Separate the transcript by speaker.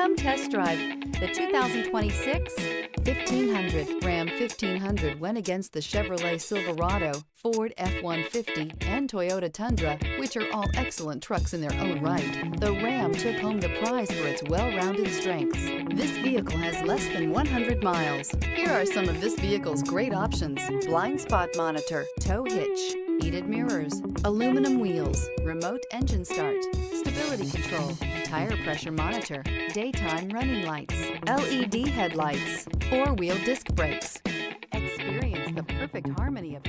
Speaker 1: Come test drive the 2026 1500. Ram 1500 went against the Chevrolet Silverado, Ford F-150, and Toyota Tundra, which are all excellent trucks in their own right. The Ram took home the prize for its well-rounded strengths. This vehicle has less than 100 miles. Here are some of this vehicle's great options: blind spot monitor, tow hitch, heated mirrors, aluminum wheels, remote engine start, stability control, tire pressure monitor, daytime running lights, LED headlights, four-wheel disc brakes. Experience the perfect harmony of